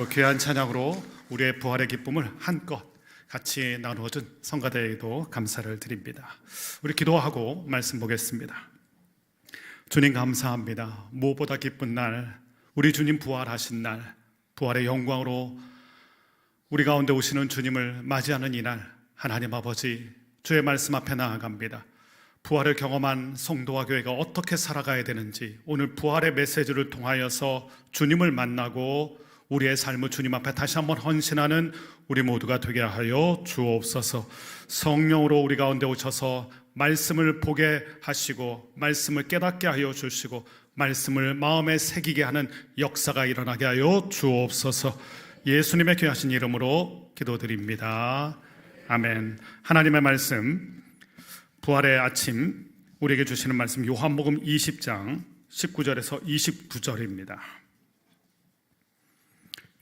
귀한 찬양으로 우리의 부활의 기쁨을 한껏 같이 나누어준 성가대에도 감사를 드립니다. 우리 기도하고 말씀 보겠습니다. 주님 감사합니다. 무엇보다 기쁜 날, 우리 주님 부활하신 날, 부활의 영광으로 우리 가운데 오시는 주님을 맞이하는 이날, 하나님 아버지 주의 말씀 앞에 나아갑니다. 부활을 경험한 성도와 교회가 어떻게 살아가야 되는지, 오늘 부활의 메시지를 통하여서 주님을 만나고 우리의 삶을 주님 앞에 다시 한번 헌신하는 우리 모두가 되게 하여 주옵소서. 성령으로 우리 가운데 오셔서 말씀을 보게 하시고 말씀을 깨닫게 하여 주시고 말씀을 마음에 새기게 하는 역사가 일어나게 하여 주옵소서. 예수님의 귀하신 이름으로 기도드립니다. 아멘. 하나님의 말씀, 부활의 아침 우리에게 주시는 말씀, 요한복음 20장 19절에서 29절입니다.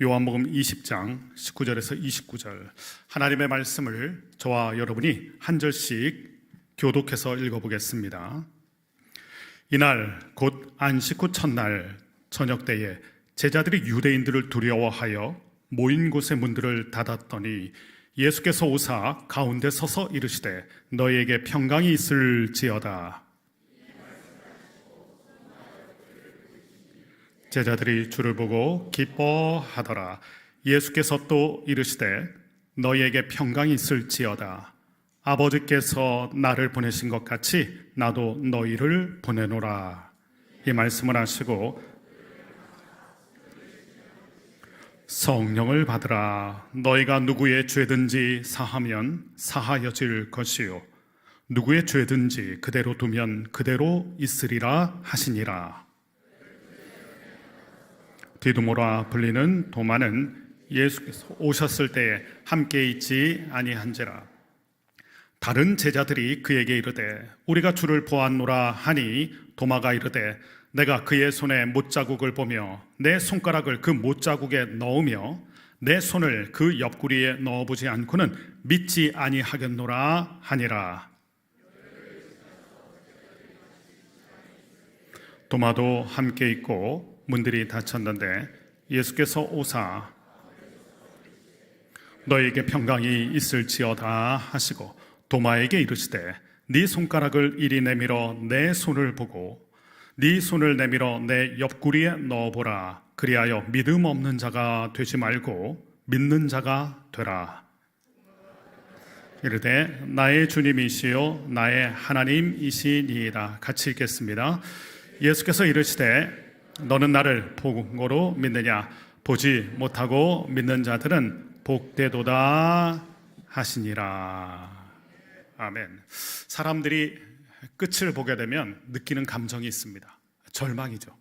요한복음 20장 19절에서 29절, 하나님의 말씀을 저와 여러분이 한 절씩 교독해서 읽어보겠습니다. 이날 곧 안식 후 첫날 저녁 때에 제자들이 유대인들을 두려워하여 모인 곳의 문들을 닫았더니 예수께서 오사 가운데 서서 이르시되 너희에게 평강이 있을지어다. 제자들이 주를 보고 기뻐하더라. 예수께서 또 이르시되 너희에게 평강이 있을지어다. 아버지께서 나를 보내신 것 같이 나도 너희를 보내노라. 이 말씀을 하시고 성령을 받으라. 너희가 누구의 죄든지 사하면 사하여질 것이요 누구의 죄든지 그대로 두면 그대로 있으리라 하시니라. 디두모라 불리는 도마는 예수께서 오셨을 때에 함께 있지 아니한지라. 다른 제자들이 그에게 이르되 우리가 주를 보았노라 하니 도마가 이르되 내가 그의 손에 못자국을 보며 내 손가락을 그 못자국에 넣으며 내 손을 그 옆구리에 넣어보지 않고는 믿지 아니하겠노라 하니라. 도마도 함께 있고 문들이 닫혔는데 예수께서 오사 너에게 평강이 있을지어다 하시고 도마에게 이르시되 네 손가락을 이리 내밀어 내 손을 보고 네 손을 내밀어 내 옆구리에 넣어보라. 그리하여 믿음 없는 자가 되지 말고 믿는 자가 되라. 이르되 나의 주님이시요 나의 하나님이시니이다. 같이 읽겠습니다. 예수께서 이르시되 너는 나를 보고로 믿느냐? 보지 못하고 믿는 자들은 복되도다 하시니라. 아멘. 사람들이 끝을 보게 되면 느끼는 감정이 있습니다. 절망이죠.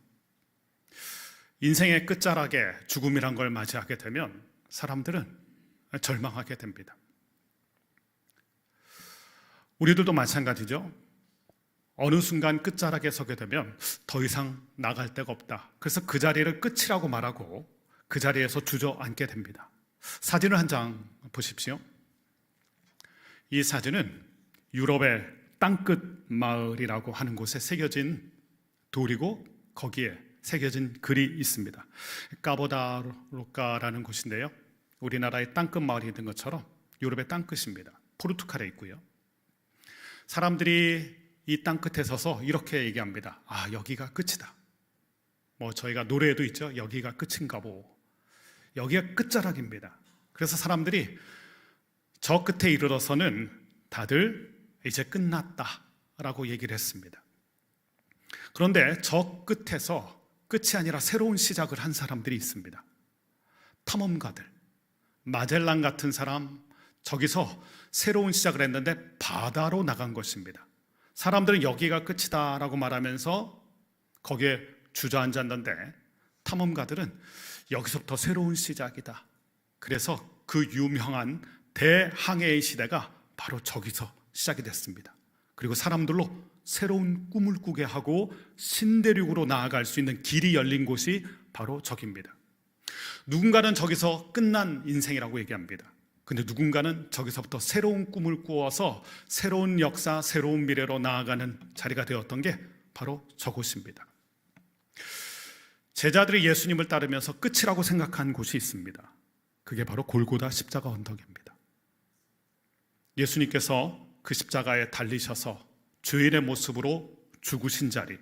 인생의 끝자락에 죽음이란 걸 맞이하게 되면 사람들은 절망하게 됩니다. 우리들도 마찬가지죠. 어느 순간 끝자락에 서게 되면 더 이상 나갈 데가 없다. 그래서 그 자리를 끝이라고 말하고 그 자리에서 주저앉게 됩니다. 사진을 한 장 보십시오. 이 사진은 유럽의 땅끝 마을이라고 하는 곳에 새겨진 돌이고 거기에 새겨진 글이 있습니다. 까보다로카라는 곳인데요, 우리나라의 땅끝 마을이 있는 것처럼 유럽의 땅끝입니다. 포르투갈에 있고요. 사람들이 이 땅끝에 서서 이렇게 얘기합니다. 아, 여기가 끝이다. 저희가 노래에도 있죠. 여기가 끝인가 보. 여기가 끝자락입니다. 그래서 사람들이 저 끝에 이르러서는 다들 이제 끝났다라고 얘기를 했습니다. 그런데 저 끝에서 끝이 아니라 새로운 시작을 한 사람들이 있습니다. 탐험가들, 마젤란 같은 사람, 저기서 새로운 시작을 했는데 바다로 나간 것입니다. 사람들은 여기가 끝이다라고 말하면서 거기에 주저앉았는데 탐험가들은 여기서부터 새로운 시작이다. 그래서 그 유명한 대항해의 시대가 바로 저기서 시작이 됐습니다. 그리고 사람들로 새로운 꿈을 꾸게 하고 신대륙으로 나아갈 수 있는 길이 열린 곳이 바로 저기입니다. 누군가는 저기서 끝난 인생이라고 얘기합니다. 근데 누군가는 저기서부터 새로운 꿈을 꾸어서 새로운 역사, 새로운 미래로 나아가는 자리가 되었던 게 바로 저곳입니다. 제자들이 예수님을 따르면서 끝이라고 생각한 곳이 있습니다. 그게 바로 골고다 십자가 언덕입니다. 예수님께서 그 십자가에 달리셔서 주인의 모습으로 죽으신 자리.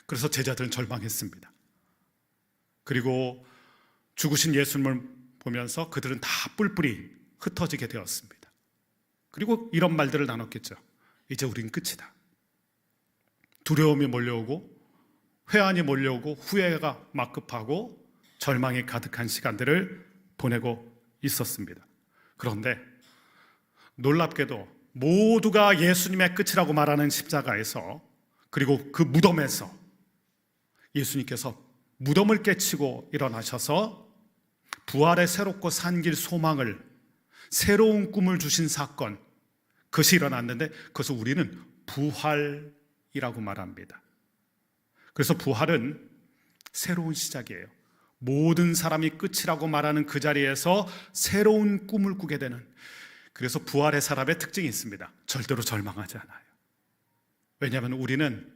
그래서 제자들은 절망했습니다. 그리고 죽으신 예수님을 보면서 그들은 다 뿔뿔이 흩어지게 되었습니다. 그리고 이런 말들을 나눴겠죠. 이제 우린 끝이다. 두려움이 몰려오고 회한이 몰려오고 후회가 막급하고 절망이 가득한 시간들을 보내고 있었습니다. 그런데 놀랍게도 모두가 예수님의 끝이라고 말하는 십자가에서, 그리고 그 무덤에서 예수님께서 무덤을 깨치고 일어나셔서 부활의 새롭고 산 길 소망을, 새로운 꿈을 주신 사건, 그것이 일어났는데 그것을 우리는 부활이라고 말합니다. 그래서 부활은 새로운 시작이에요. 모든 사람이 끝이라고 말하는 그 자리에서 새로운 꿈을 꾸게 되는, 그래서 부활의 사람의 특징이 있습니다. 절대로 절망하지 않아요. 왜냐하면 우리는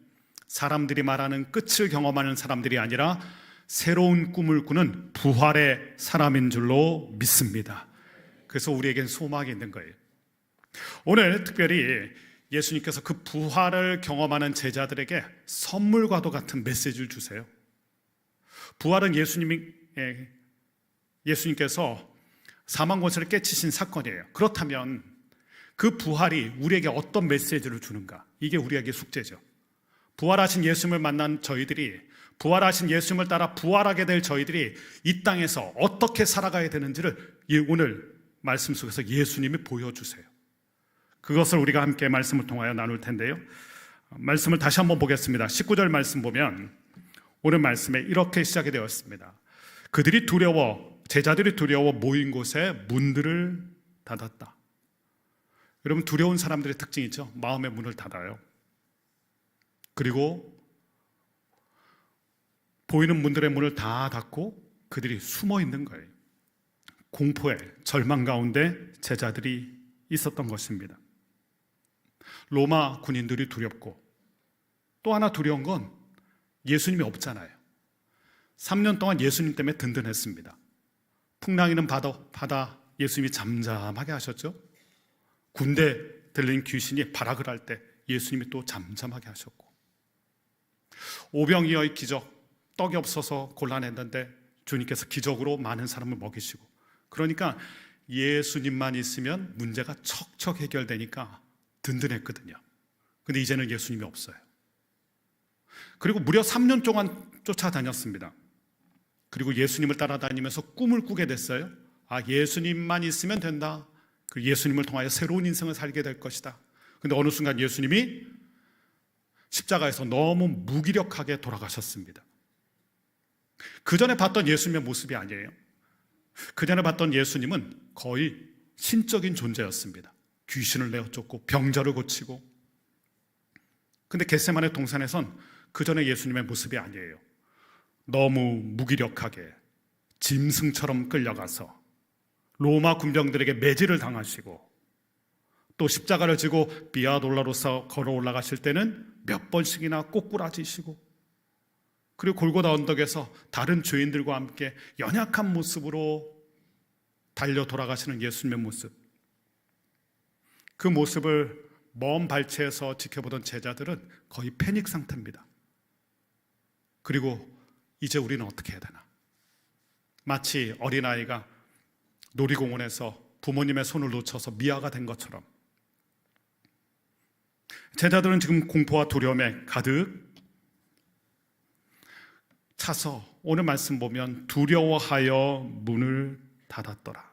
사람들이 말하는 끝을 경험하는 사람들이 아니라 새로운 꿈을 꾸는 부활의 사람인 줄로 믿습니다. 그래서 우리에겐 소망이 있는 거예요. 오늘 특별히 예수님께서 그 부활을 경험하는 제자들에게 선물과도 같은 메시지를 주세요. 부활은 예수님께서 사망 권세를 깨치신 사건이에요. 그렇다면 그 부활이 우리에게 어떤 메시지를 주는가? 이게 우리에게 숙제죠. 부활하신 예수님을 만난 저희들이, 부활하신 예수님을 따라 부활하게 될 저희들이 이 땅에서 어떻게 살아가야 되는지를 오늘 말씀 속에서 예수님이 보여주세요. 그것을 우리가 함께 말씀을 통하여 나눌 텐데요. 말씀을 다시 한번 보겠습니다. 19절 말씀 보면 오늘 말씀에 이렇게 시작이 되었습니다. 제자들이 두려워 모인 곳에 문들을 닫았다. 여러분, 두려운 사람들의 특징이 있죠. 마음의 문을 닫아요. 그리고 보이는 문들의 문을 다 닫고 그들이 숨어 있는 거예요. 공포에, 절망 가운데 제자들이 있었던 것입니다. 로마 군인들이 두렵고, 또 하나 두려운 건 예수님이 없잖아요. 3년 동안 예수님 때문에 든든했습니다. 풍랑이는 바다 예수님이 잠잠하게 하셨죠. 군대 들린 귀신이 발악을 할 때 예수님이 또 잠잠하게 하셨고, 오병이어의 기적, 떡이 없어서 곤란했는데 주님께서 기적으로 많은 사람을 먹이시고, 그러니까 예수님만 있으면 문제가 척척 해결되니까 든든했거든요. 근데 이제는 예수님이 없어요. 그리고 무려 3년 동안 쫓아다녔습니다. 그리고 예수님을 따라다니면서 꿈을 꾸게 됐어요. 예수님만 있으면 된다. 그 예수님을 통하여 새로운 인생을 살게 될 것이다. 근데 어느 순간 예수님이 십자가에서 너무 무기력하게 돌아가셨습니다. 그 전에 봤던 예수님의 모습이 아니에요. 그 전에 봤던 예수님은 거의 신적인 존재였습니다. 귀신을 내어쫓고 병자를 고치고. 근데 겟세마네 동산에선 그 전에 예수님의 모습이 아니에요. 너무 무기력하게 짐승처럼 끌려가서 로마 군병들에게 매질을 당하시고, 또 십자가를 지고 비아 돌라로서 걸어 올라가실 때는 몇 번씩이나 꼬꾸라지시고, 그리고 골고다 언덕에서 다른 죄인들과 함께 연약한 모습으로 달려 돌아가시는 예수님의 모습, 그 모습을 먼 발치에서 지켜보던 제자들은 거의 패닉 상태입니다. 그리고 이제 우리는 어떻게 해야 되나? 마치 어린아이가 놀이공원에서 부모님의 손을 놓쳐서 미아가 된 것처럼 제자들은 지금 공포와 두려움에 가득 차서 오늘 말씀 보면 두려워하여 문을 닫았더라.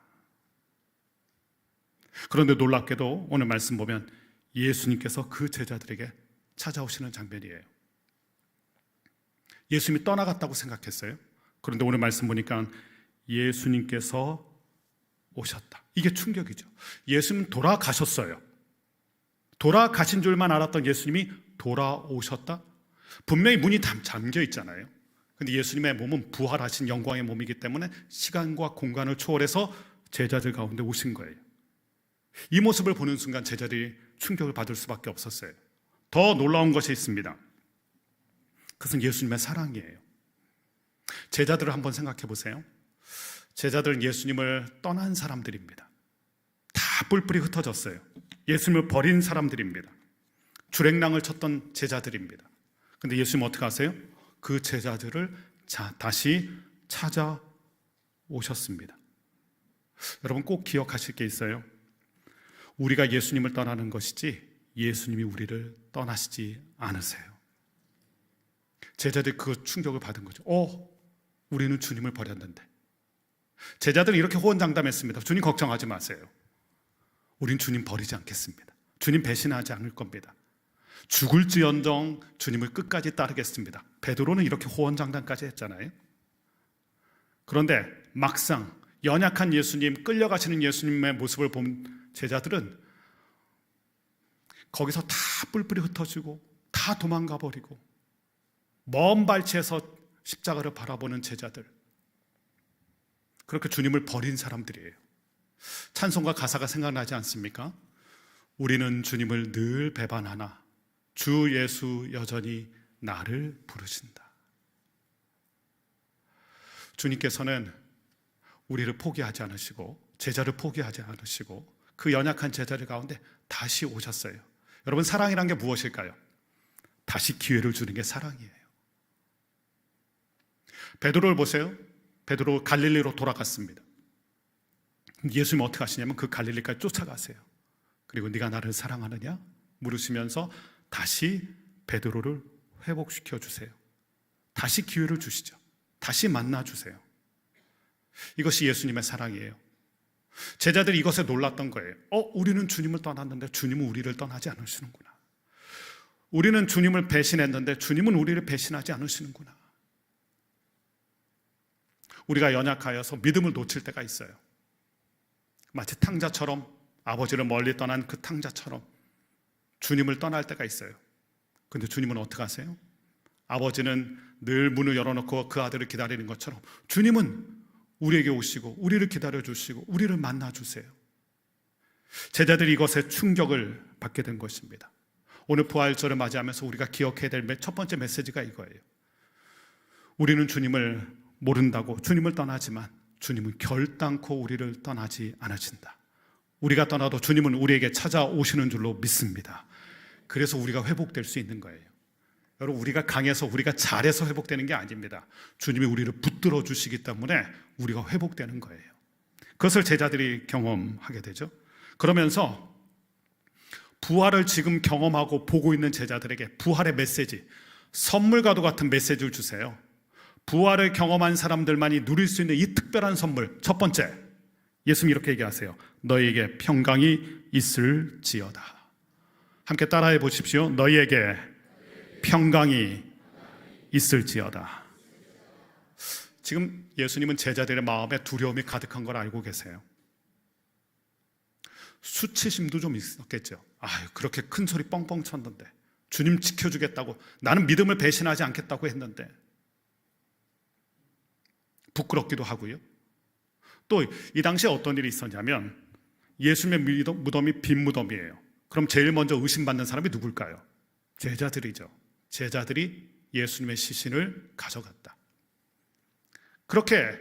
그런데 놀랍게도 오늘 말씀 보면 예수님께서 그 제자들에게 찾아오시는 장면이에요. 예수님이 떠나갔다고 생각했어요. 그런데 오늘 말씀 보니까 예수님께서 오셨다. 이게 충격이죠. 예수님 돌아가셨어요. 돌아가신 줄만 알았던 예수님이 돌아오셨다? 분명히 문이 잠겨 있잖아요. 근데 예수님의 몸은 부활하신 영광의 몸이기 때문에 시간과 공간을 초월해서 제자들 가운데 오신 거예요. 이 모습을 보는 순간 제자들이 충격을 받을 수밖에 없었어요. 더 놀라운 것이 있습니다. 그것은 예수님의 사랑이에요. 제자들을 한번 생각해 보세요. 제자들은 예수님을 떠난 사람들입니다. 다 뿔뿔이 흩어졌어요. 예수님을 버린 사람들입니다. 주랭랑을 쳤던 제자들입니다. 근데 예수님 어떻게 하세요? 그 제자들을 다시 찾아오셨습니다. 여러분 꼭 기억하실 게 있어요. 우리가 예수님을 떠나는 것이지 예수님이 우리를 떠나시지 않으세요. 제자들이 그 충격을 받은 거죠. 우리는 주님을 버렸는데. 제자들은 이렇게 호언장담했습니다. 주님 걱정하지 마세요. 우린 주님 버리지 않겠습니다. 주님 배신하지 않을 겁니다. 죽을지언정 주님을 끝까지 따르겠습니다. 베드로는 이렇게 호언장담까지 했잖아요. 그런데 막상 연약한 예수님, 끌려가시는 예수님의 모습을 본 제자들은 거기서 다 뿔뿔이 흩어지고 다 도망가 버리고 먼 발치에서 십자가를 바라보는 제자들, 그렇게 주님을 버린 사람들이에요. 찬송가 가사가 생각나지 않습니까? 우리는 주님을 늘 배반하나 주 예수 여전히 나를 부르신다. 주님께서는 우리를 포기하지 않으시고 제자를 포기하지 않으시고 그 연약한 제자들 가운데 다시 오셨어요. 여러분, 사랑이란 게 무엇일까요? 다시 기회를 주는 게 사랑이에요. 베드로를 보세요. 베드로 갈릴리로 돌아갔습니다. 예수님 어떻게 하시냐면 그 갈릴리까지 쫓아가세요. 그리고 네가 나를 사랑하느냐 물으시면서 다시 베드로를 회복시켜 주세요. 다시 기회를 주시죠. 다시 만나 주세요. 이것이 예수님의 사랑이에요. 제자들이 이것에 놀랐던 거예요. 우리는 주님을 떠났는데 주님은 우리를 떠나지 않으시는구나. 우리는 주님을 배신했는데 주님은 우리를 배신하지 않으시는구나. 우리가 연약하여서 믿음을 놓칠 때가 있어요. 마치 탕자처럼, 아버지를 멀리 떠난 그 탕자처럼 주님을 떠날 때가 있어요. 근데 주님은 어떻게 하세요? 아버지는 늘 문을 열어놓고 그 아들을 기다리는 것처럼 주님은 우리에게 오시고 우리를 기다려주시고 우리를 만나주세요. 제자들이 이것에 충격을 받게 된 것입니다. 오늘 부활절을 맞이하면서 우리가 기억해야 될 첫 번째 메시지가 이거예요. 우리는 주님을 모른다고 주님을 떠나지만 주님은 결단코 우리를 떠나지 않으신다. 우리가 떠나도 주님은 우리에게 찾아오시는 줄로 믿습니다. 그래서 우리가 회복될 수 있는 거예요. 여러분, 우리가 강해서 우리가 잘해서 회복되는 게 아닙니다. 주님이 우리를 붙들어 주시기 때문에 우리가 회복되는 거예요. 그것을 제자들이 경험하게 되죠. 그러면서 부활을 지금 경험하고 보고 있는 제자들에게 부활의 메시지, 선물과도 같은 메시지를 주세요. 부활을 경험한 사람들만이 누릴 수 있는 이 특별한 선물, 첫 번째, 예수님이 이렇게 얘기하세요. 너희에게 평강이 있을지어다. 함께 따라해 보십시오. 너희에게 평강이 있을지어다. 지금 예수님은 제자들의 마음에 두려움이 가득한 걸 알고 계세요. 수치심도 좀 있었겠죠. 그렇게 큰 소리 뻥뻥 쳤는데, 주님 지켜주겠다고, 나는 믿음을 배신하지 않겠다고 했는데, 부끄럽기도 하고요. 또 이 당시에 어떤 일이 있었냐면 예수님의 무덤이 빈 무덤이에요. 그럼 제일 먼저 의심받는 사람이 누굴까요? 제자들이죠. 제자들이 예수님의 시신을 가져갔다. 그렇게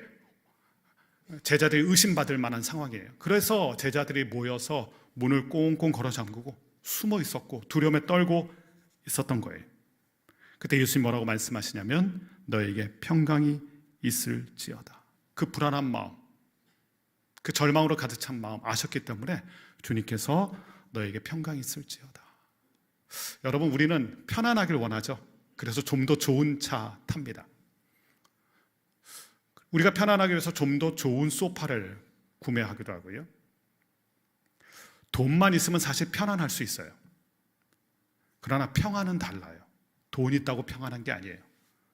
제자들이 의심받을 만한 상황이에요. 그래서 제자들이 모여서 문을 꽁꽁 걸어 잠그고 숨어 있었고 두려움에 떨고 있었던 거예요. 그때 예수님이 뭐라고 말씀하시냐면 너에게 평강이 있을지어다. 그 불안한 마음, 그 절망으로 가득 찬 마음 아셨기 때문에 주님께서 너에게 평강이 있을지어다. 여러분, 우리는 편안하길 원하죠. 그래서 좀 더 좋은 차 탑니다. 우리가 편안하기 위해서 좀 더 좋은 소파를 구매하기도 하고요. 돈만 있으면 사실 편안할 수 있어요. 그러나 평안은 달라요. 돈 있다고 평안한 게 아니에요.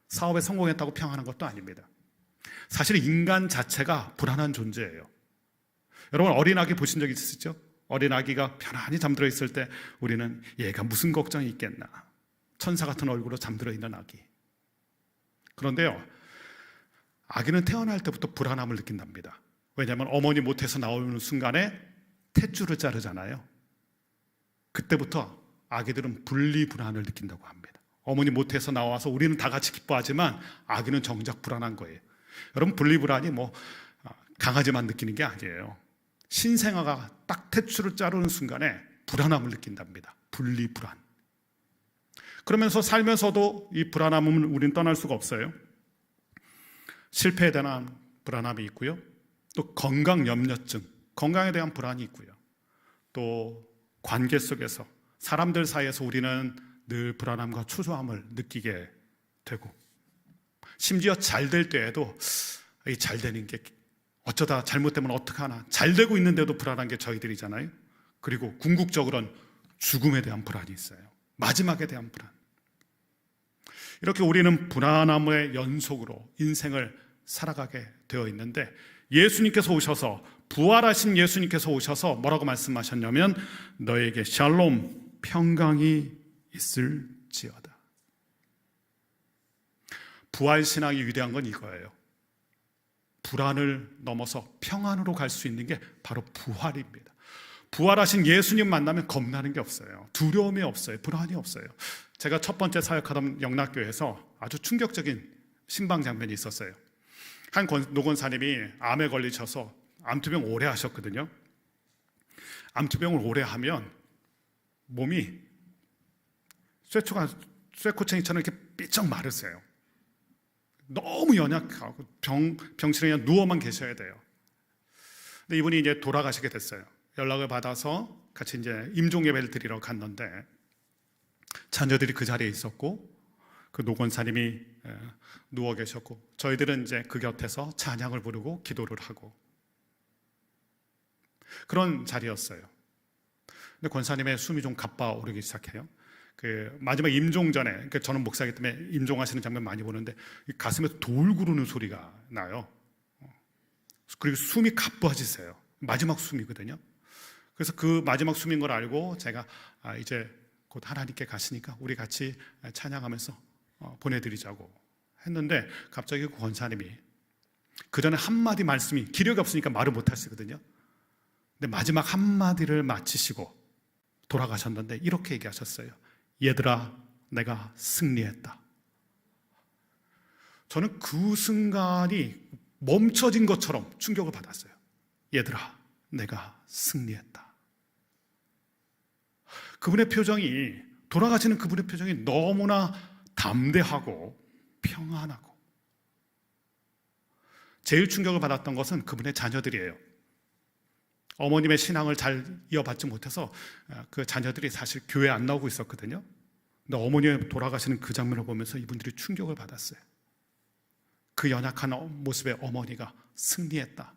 사업에 성공했다고 평안한 것도 아닙니다. 사실 인간 자체가 불안한 존재예요. 여러분, 어린아기 보신 적 있으시죠? 어린아기가 편안히 잠들어 있을 때 우리는 얘가 무슨 걱정이 있겠나, 천사 같은 얼굴로 잠들어 있는 아기. 그런데요, 아기는 태어날 때부터 불안함을 느낀답니다. 왜냐하면 어머니 못해서 나오는 순간에 탯줄을 자르잖아요. 그때부터 아기들은 분리불안을 느낀다고 합니다. 어머니 모태에서 나와서 우리는 다 같이 기뻐하지만 아기는 정작 불안한 거예요. 여러분, 분리불안이 강아지만 느끼는 게 아니에요. 신생아가 딱 탯줄을 자르는 순간에 불안함을 느낀답니다. 분리불안. 그러면서 살면서도 이 불안함은 우리는 떠날 수가 없어요. 실패에 대한 불안함이 있고요. 또 건강 염려증, 건강에 대한 불안이 있고요. 또 관계 속에서 사람들 사이에서 우리는 늘 불안함과 초조함을 느끼게 되고, 심지어 잘 될 때에도 이 잘 되는 게 어쩌다 잘못되면 어떡하나, 잘 되고 있는데도 불안한 게 저희들이잖아요. 그리고 궁극적으로는 죽음에 대한 불안이 있어요. 마지막에 대한 불안. 이렇게 우리는 불안함의 연속으로 인생을 살아가게 되어 있는데, 예수님께서 오셔서, 부활하신 예수님께서 오셔서 뭐라고 말씀하셨냐면 너에게 샬롬, 평강이 있을지어다. 부활신앙이 위대한 건 이거예요. 불안을 넘어서 평안으로 갈 수 있는 게 바로 부활입니다. 부활하신 예수님 만나면 겁나는 게 없어요. 두려움이 없어요. 불안이 없어요. 제가 첫 번째 사역하던 영락교회에서 아주 충격적인 신방 장면이 있었어요. 한 노건사님이 암에 걸리셔서 암투병 오래 하셨거든요. 암투병을 오래 하면 몸이 쇠코챙이처럼 이렇게 삐쩍 마르세요. 너무 연약하고 병실에 그냥 누워만 계셔야 돼요. 근데 이분이 이제 돌아가시게 됐어요. 연락을 받아서 같이 이제 임종 예배를 드리러 갔는데 자녀들이 그 자리에 있었고 그 노건사님이 누워 계셨고 저희들은 이제 그 곁에서 찬양을 부르고 기도를 하고 그런 자리였어요. 근데 권사님의 숨이 좀 가빠오르기 시작해요. 그 마지막 임종 전에, 그러니까 저는 목사이기 때문에 임종하시는 장면 많이 보는데 가슴에서 돌 구르는 소리가 나요. 그리고 숨이 가빠지세요. 마지막 숨이거든요. 그래서 그 마지막 숨인 걸 알고 제가 이제 곧 하나님께 가시니까 우리 같이 찬양하면서 보내드리자고 했는데 갑자기 그 권사님이 그 전에 한마디 말씀이 기력이 없으니까 말을 못 하시거든요. 근데 마지막 한마디를 마치시고 돌아가셨는데 이렇게 얘기하셨어요. 얘들아, 내가 승리했다. 저는 그 순간이 멈춰진 것처럼 충격을 받았어요. 얘들아, 내가 승리했다. 그분의 표정이, 돌아가시는 그분의 표정이 너무나 담대하고 평안하고, 제일 충격을 받았던 것은 그분의 자녀들이에요. 어머님의 신앙을 잘 이어받지 못해서 그 자녀들이 사실 교회에 안 나오고 있었거든요. 근데 어머니 돌아가시는 그 장면을 보면서 이분들이 충격을 받았어요. 그 연약한 모습의 어머니가 승리했다.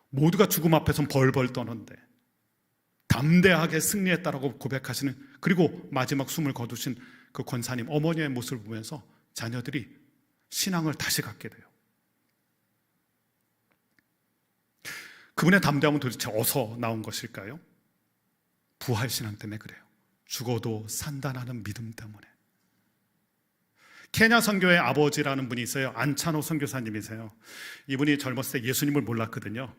모두가 죽음 앞에서 벌벌 떠는데 담대하게 승리했다라고 고백하시는, 그리고 마지막 숨을 거두신 그 권사님 어머니의 모습을 보면서 자녀들이 신앙을 다시 갖게 돼요. 그분의 담대함은 도대체 어디서 나온 것일까요? 부활신앙 때문에 그래요. 죽어도 산다는 믿음 때문에. 케냐 선교의 아버지라는 분이 있어요. 안찬호 선교사님이세요. 이분이 젊었을 때 예수님을 몰랐거든요.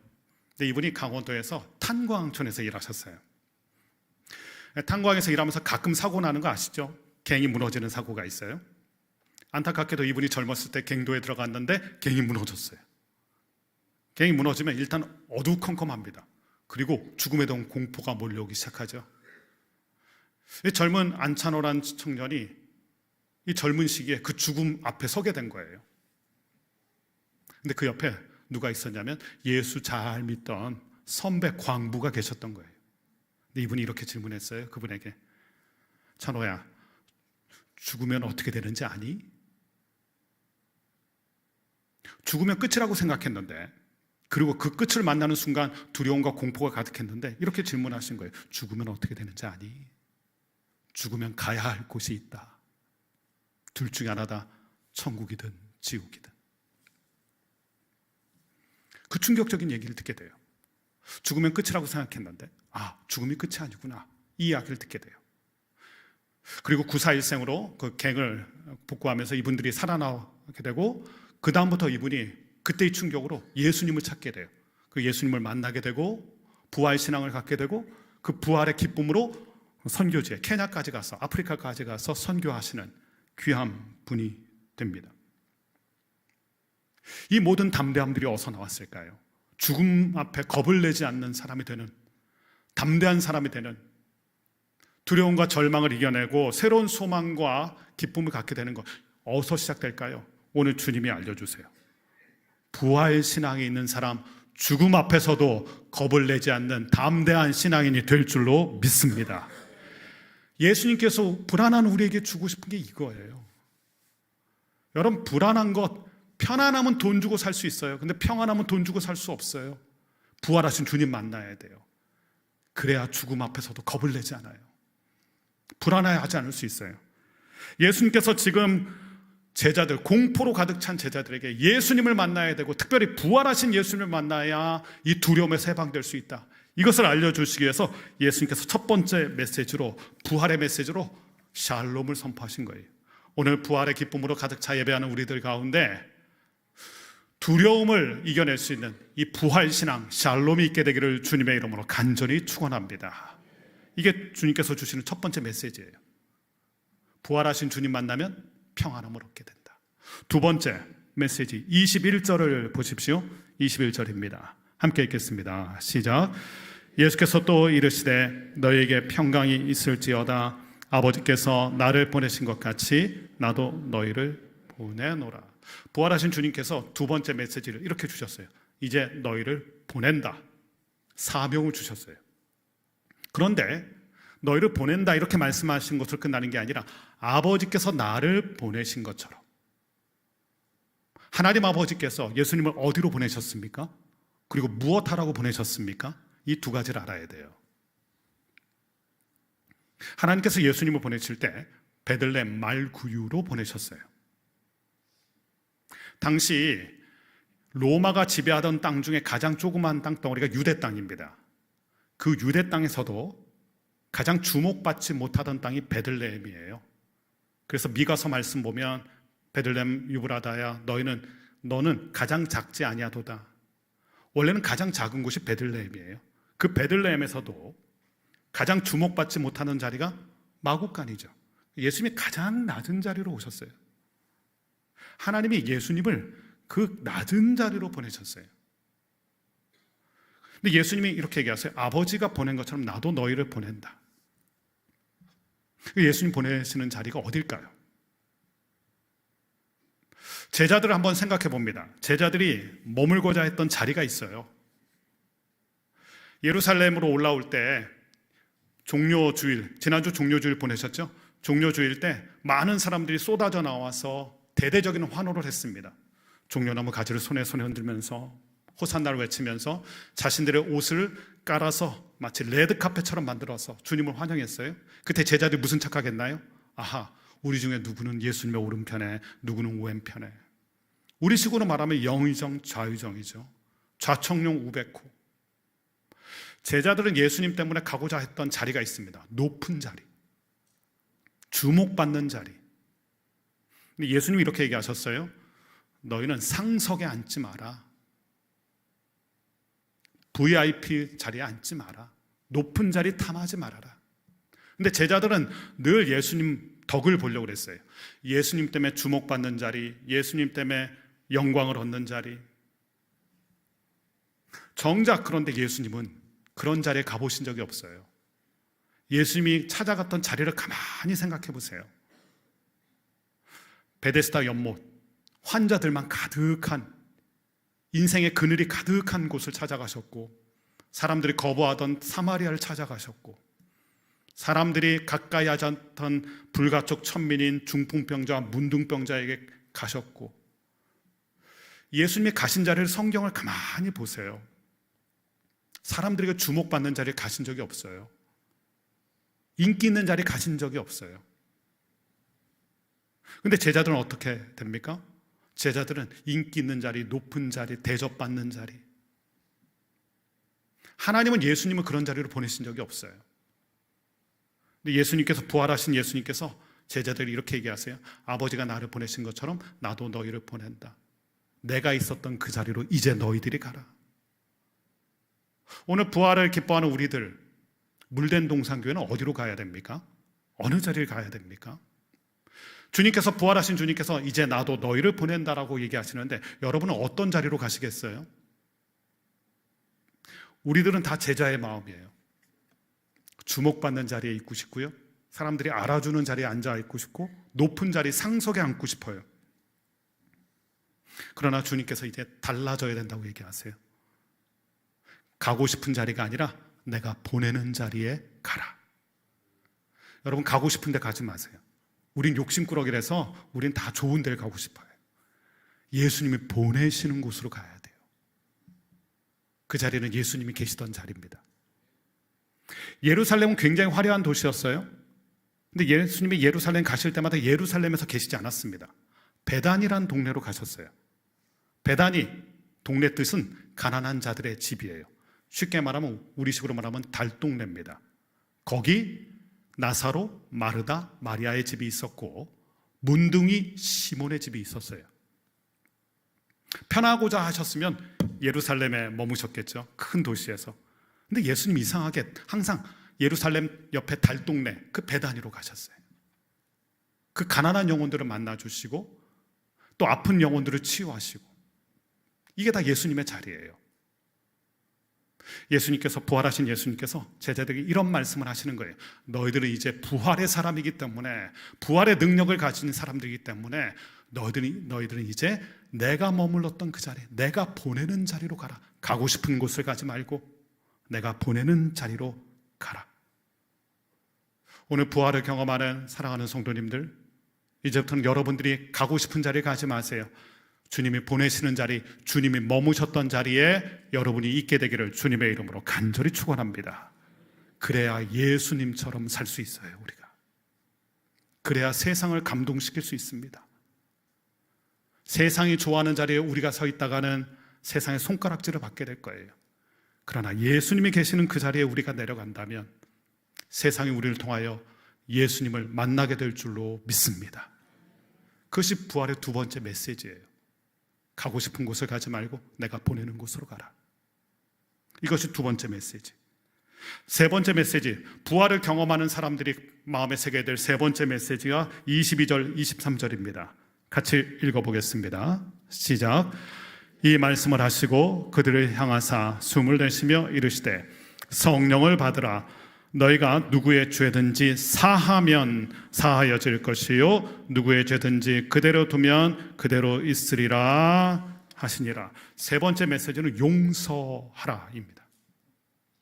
근데 이분이 강원도에서 탄광촌에서 일하셨어요. 탄광에서 일하면서 가끔 사고 나는 거 아시죠? 갱이 무너지는 사고가 있어요. 안타깝게도 이분이 젊었을 때 갱도에 들어갔는데 갱이 무너졌어요. 갱이 무너지면 일단 어두컴컴합니다. 그리고 죽음에 대한 공포가 몰려오기 시작하죠. 이 젊은 안찬호란 청년이 이 젊은 시기에 그 죽음 앞에 서게 된 거예요. 근데 그 옆에 누가 있었냐면 예수 잘 믿던 선배 광부가 계셨던 거예요. 근데 이분이 이렇게 질문했어요. 그분에게, 찬호야, 죽으면 어떻게 되는지 아니? 죽으면 끝이라고 생각했는데, 그리고 그 끝을 만나는 순간 두려움과 공포가 가득했는데 이렇게 질문하신 거예요. 죽으면 어떻게 되는지 아니? 죽으면 가야 할 곳이 있다. 둘 중에 하나다. 천국이든 지옥이든. 그 충격적인 얘기를 듣게 돼요. 죽으면 끝이라고 생각했는데 죽음이 끝이 아니구나. 이 이야기를 듣게 돼요. 그리고 구사일생으로 그 갱을 복구하면서 이분들이 살아나게 되고, 그 다음부터 이분이 그때의 충격으로 예수님을 찾게 돼요. 그 예수님을 만나게 되고 부활신앙을 갖게 되고, 그 부활의 기쁨으로 선교지에 케냐까지 가서, 아프리카까지 가서 선교하시는 귀한 분이 됩니다. 이 모든 담대함들이 어디서 나왔을까요? 죽음 앞에 겁을 내지 않는 사람이 되는, 담대한 사람이 되는, 두려움과 절망을 이겨내고 새로운 소망과 기쁨을 갖게 되는 것, 어디서 시작될까요? 오늘 주님이 알려주세요. 부활 신앙이 있는 사람, 죽음 앞에서도 겁을 내지 않는 담대한 신앙인이 될 줄로 믿습니다. 예수님께서 불안한 우리에게 주고 싶은 게 이거예요. 여러분, 불안한 것, 편안하면 돈 주고 살 수 있어요. 근데 평안하면 돈 주고 살 수 없어요. 부활하신 주님 만나야 돼요. 그래야 죽음 앞에서도 겁을 내지 않아요. 불안해하지 않을 수 있어요. 예수님께서 지금 제자들, 공포로 가득 찬 제자들에게 예수님을 만나야 되고, 특별히 부활하신 예수님을 만나야 이 두려움에서 해방될 수 있다, 이것을 알려주시기 위해서 예수님께서 첫 번째 메시지로, 부활의 메시지로 샬롬을 선포하신 거예요. 오늘 부활의 기쁨으로 가득 차 예배하는 우리들 가운데 두려움을 이겨낼 수 있는 이 부활신앙, 샬롬이 있게 되기를 주님의 이름으로 간절히 축원합니다. 이게 주님께서 주시는 첫 번째 메시지예요. 부활하신 주님 만나면 평안함을 얻게 된다. 두 번째 메시지 21절을 보십시오. 21절입니다. 함께 읽겠습니다. 시작. 예수께서 또 이르시되 너희에게 평강이 있을지어다. 아버지께서 나를 보내신 것 같이 나도 너희를 보내노라. 부활하신 주님께서 두 번째 메시지를 이렇게 주셨어요. 이제 너희를 보낸다. 사명을 주셨어요. 그런데 너희를 보낸다 이렇게 말씀하신 것으로 끝나는 게 아니라 아버지께서 나를 보내신 것처럼, 하나님 아버지께서 예수님을 어디로 보내셨습니까? 그리고 무엇하라고 보내셨습니까? 이 두 가지를 알아야 돼요. 하나님께서 예수님을 보내실 때 베들레헴 말구유로 보내셨어요. 당시 로마가 지배하던 땅 중에 가장 조그만 땅덩어리가 유대 땅입니다. 그 유대 땅에서도 가장 주목받지 못하던 땅이 베들레헴이에요. 그래서 미가서 말씀 보면 베들레헴 유브라다야 너는 가장 작지 아니하도다. 원래는 가장 작은 곳이 베들레헴이에요. 그 베들레헴에서도 가장 주목받지 못하는 자리가 마구간이죠. 예수님이 가장 낮은 자리로 오셨어요. 하나님이 예수님을 그 낮은 자리로 보내셨어요. 근데 예수님이 이렇게 얘기하세요. 아버지가 보낸 것처럼 나도 너희를 보낸다. 예수님 보내시는 자리가 어딜까요? 제자들을 한번 생각해 봅니다. 제자들이 머물고자 했던 자리가 있어요. 예루살렘으로 올라올 때 종료주일, 지난주 종료주일 보내셨죠? 종료주일 때 많은 사람들이 쏟아져 나와서 대대적인 환호를 했습니다. 종려나무 가지를 손에 흔들면서 호산나를 외치면서 자신들의 옷을 깔아서 마치 레드카펫처럼 만들어서 주님을 환영했어요. 그때 제자들이 무슨 착각했나요? 아하, 우리 중에 누구는 예수님의 오른편에, 누구는 왼편에. 우리식으로 말하면 영의정, 좌의정이죠. 좌청룡 우백호. 제자들은 예수님 때문에 가고자 했던 자리가 있습니다. 높은 자리, 주목받는 자리. 근데 예수님이 이렇게 얘기하셨어요. 너희는 상석에 앉지 마라. VIP 자리에 앉지 마라. 높은 자리 탐하지 말아라. 근데 제자들은 늘 예수님 덕을 보려고 그랬어요. 예수님 때문에 주목받는 자리, 예수님 때문에 영광을 얻는 자리. 정작 그런데 예수님은 그런 자리에 가보신 적이 없어요. 예수님이 찾아갔던 자리를 가만히 생각해 보세요. 베데스다 연못, 환자들만 가득한, 인생의 그늘이 가득한 곳을 찾아가셨고, 사람들이 거부하던 사마리아를 찾아가셨고, 사람들이 가까이 하지 않던 불가촉 천민인 중풍병자와 문둥병자에게 가셨고, 예수님이 가신 자리를 성경을 가만히 보세요. 사람들에게 주목받는 자리에 가신 적이 없어요. 인기 있는 자리에 가신 적이 없어요. 근데 제자들은 어떻게 됩니까? 제자들은 인기 있는 자리, 높은 자리, 대접받는 자리. 하나님은 예수님을 그런 자리로 보내신 적이 없어요. 근데 예수님께서, 부활하신 예수님께서 제자들이 이렇게 얘기하세요. 아버지가 나를 보내신 것처럼 나도 너희를 보낸다. 내가 있었던 그 자리로 이제 너희들이 가라. 오늘 부활을 기뻐하는 우리들, 물된 동산교회는 어디로 가야 됩니까? 어느 자리를 가야 됩니까? 주님께서, 부활하신 주님께서 이제 나도 너희를 보낸다라고 얘기하시는데 여러분은 어떤 자리로 가시겠어요? 우리들은 다 제자의 마음이에요. 주목받는 자리에 있고 싶고요, 사람들이 알아주는 자리에 앉아 있고 싶고, 높은 자리 상석에 앉고 싶어요. 그러나 주님께서 이제 달라져야 된다고 얘기하세요. 가고 싶은 자리가 아니라 내가 보내는 자리에 가라. 여러분, 가고 싶은 데 가지 마세요. 우린 욕심꾸러기라서 우린 다 좋은 데를 가고 싶어요. 예수님이 보내시는 곳으로 가야 돼요. 그 자리는 예수님이 계시던 자리입니다. 예루살렘은 굉장히 화려한 도시였어요. 근데 예수님이 예루살렘 가실 때마다 예루살렘에서 계시지 않았습니다. 베단이라는 동네로 가셨어요. 베단이, 동네 뜻은 가난한 자들의 집이에요. 쉽게 말하면, 우리식으로 말하면 달동네입니다. 거기 나사로, 마르다, 마리아의 집이 있었고, 문둥이 시몬의 집이 있었어요. 편하고자 하셨으면 예루살렘에 머무셨겠죠. 큰 도시에서. 근데 예수님 이상하게 항상 예루살렘 옆에 달동네, 그 베단위로 가셨어요. 그 가난한 영혼들을 만나주시고 또 아픈 영혼들을 치유하시고, 이게 다 예수님의 자리예요. 예수님께서, 부활하신 예수님께서 제자들에게 이런 말씀을 하시는 거예요. 너희들은 이제 부활의 사람이기 때문에, 부활의 능력을 가진 사람들이기 때문에 너희들은 이제 내가 머물렀던 그 자리, 내가 보내는 자리로 가라. 가고 싶은 곳을 가지 말고 내가 보내는 자리로 가라. 오늘 부활을 경험하는 사랑하는 성도님들, 이제부터는 여러분들이 가고 싶은 자리에 가지 마세요. 주님이 보내시는 자리, 주님이 머무셨던 자리에 여러분이 있게 되기를 주님의 이름으로 간절히 축원합니다. 그래야 예수님처럼 살 수 있어요. 우리가 그래야 세상을 감동시킬 수 있습니다. 세상이 좋아하는 자리에 우리가 서 있다가는 세상의 손가락질을 받게 될 거예요. 그러나 예수님이 계시는 그 자리에 우리가 내려간다면 세상이 우리를 통하여 예수님을 만나게 될 줄로 믿습니다. 그것이 부활의 두 번째 메시지예요. 가고 싶은 곳을 가지 말고 내가 보내는 곳으로 가라. 이것이 두 번째 메시지. 세 번째 메시지, 부활을 경험하는 사람들이 마음에 새겨야 될 세 번째 메시지가 22절, 23절입니다. 같이 읽어보겠습니다. 시작. 이 말씀을 하시고 그들을 향하사 숨을 내쉬며 이르시되 성령을 받으라. 너희가 누구의 죄든지 사하면 사하여질 것이요 누구의 죄든지 그대로 두면 그대로 있으리라 하시니라. 세 번째 메시지는 용서하라입니다.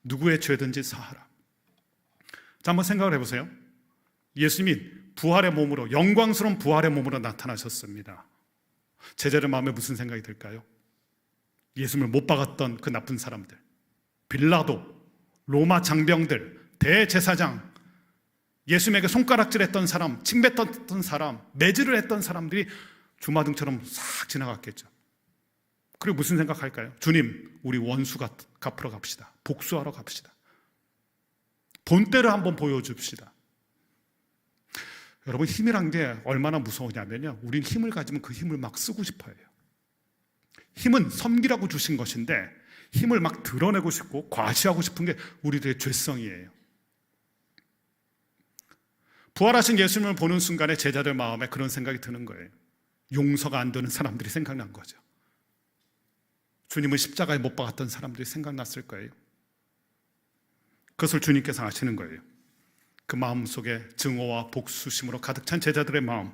누구의 죄든지 사하라. 자, 한번 생각을 해보세요. 예수님이 부활의 몸으로, 영광스러운 부활의 몸으로 나타나셨습니다. 제자들 마음에 무슨 생각이 들까요? 예수님을 못 박았던 그 나쁜 사람들, 빌라도, 로마 장병들, 대제사장, 예수님에게 손가락질했던 사람, 침뱉었던 사람, 매질을 했던 사람들이 주마등처럼 싹 지나갔겠죠. 그리고 무슨 생각할까요? 주님, 우리 원수 갚으러 갑시다. 복수하러 갑시다. 본때를 한번 보여줍시다. 여러분, 힘이란 게 얼마나 무서우냐면요, 우린 힘을 가지면 그 힘을 막 쓰고 싶어 해요. 힘은 섬기라고 주신 것인데 힘을 막 드러내고 싶고 과시하고 싶은 게 우리들의 죄성이에요. 부활하신 예수님을 보는 순간에 제자들 마음에 그런 생각이 드는 거예요. 용서가 안 되는 사람들이 생각난 거죠. 주님을 십자가에 못 박았던 사람들이 생각났을 거예요. 그것을 주님께서 아시는 거예요. 그 마음속에 증오와 복수심으로 가득 찬 제자들의 마음.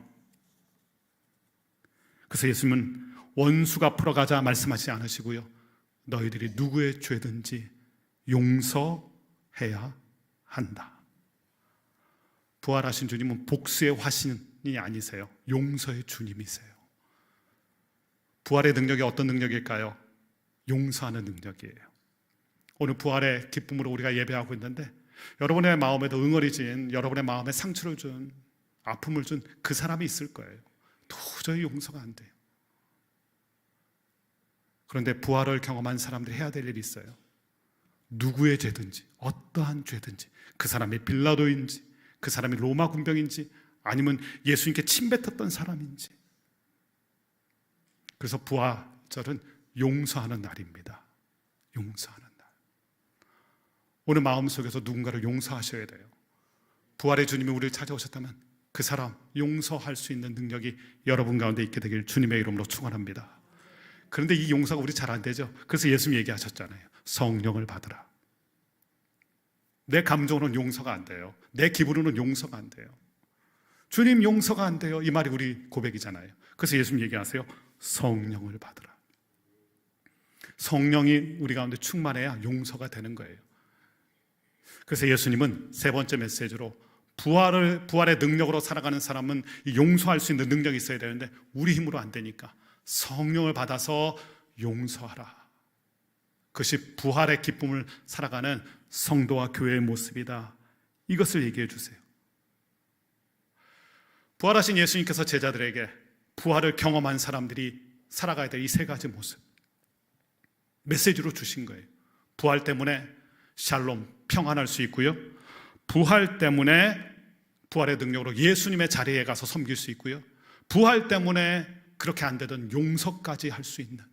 그래서 예수님은 원수 갚으러 가자 말씀하시지 않으시고요, 너희들이 누구의 죄든지 용서해야 한다. 부활하신 주님은 복수의 화신이 아니세요. 용서의 주님이세요. 부활의 능력이 어떤 능력일까요? 용서하는 능력이에요. 오늘 부활의 기쁨으로 우리가 예배하고 있는데 여러분의 마음에도 응어리진, 여러분의 마음에 상처를 준, 아픔을 준 그 사람이 있을 거예요. 도저히 용서가 안 돼요. 그런데 부활을 경험한 사람들이 해야 될 일이 있어요. 누구의 죄든지, 어떠한 죄든지, 그 사람이 빌라도인지, 그 사람이 로마 군병인지, 아니면 예수님께 침뱉었던 사람인지. 그래서 부활절은 용서하는 날입니다. 용서하는 날. 오늘 마음속에서 누군가를 용서하셔야 돼요. 부활의 주님이 우리를 찾아오셨다면 그 사람 용서할 수 있는 능력이 여러분 가운데 있게 되길 주님의 이름으로 축원합니다. 그런데 이 용서가 우리 잘 안 되죠. 그래서 예수님 얘기하셨잖아요. 성령을 받으라. 내 감정으로는 용서가 안 돼요. 내 기분으로는 용서가 안 돼요. 주님 용서가 안 돼요. 이 말이 우리 고백이잖아요. 그래서 예수님 얘기하세요. 성령을 받으라. 성령이 우리 가운데 충만해야 용서가 되는 거예요. 그래서 예수님은 세 번째 메시지로 부활의 능력으로 살아가는 사람은 용서할 수 있는 능력이 있어야 되는데 우리 힘으로 안 되니까 성령을 받아서 용서하라. 그것이 부활의 기쁨을 살아가는 성도와 교회의 모습이다. 이것을 얘기해 주세요. 부활하신 예수님께서 제자들에게 부활을 경험한 사람들이 살아가야 될 이 세 가지 모습 메시지로 주신 거예요. 부활 때문에 샬롬, 평안할 수 있고요. 부활 때문에 부활의 능력으로 예수님의 자리에 가서 섬길 수 있고요. 부활 때문에 그렇게 안 되던 용서까지 할 수 있는,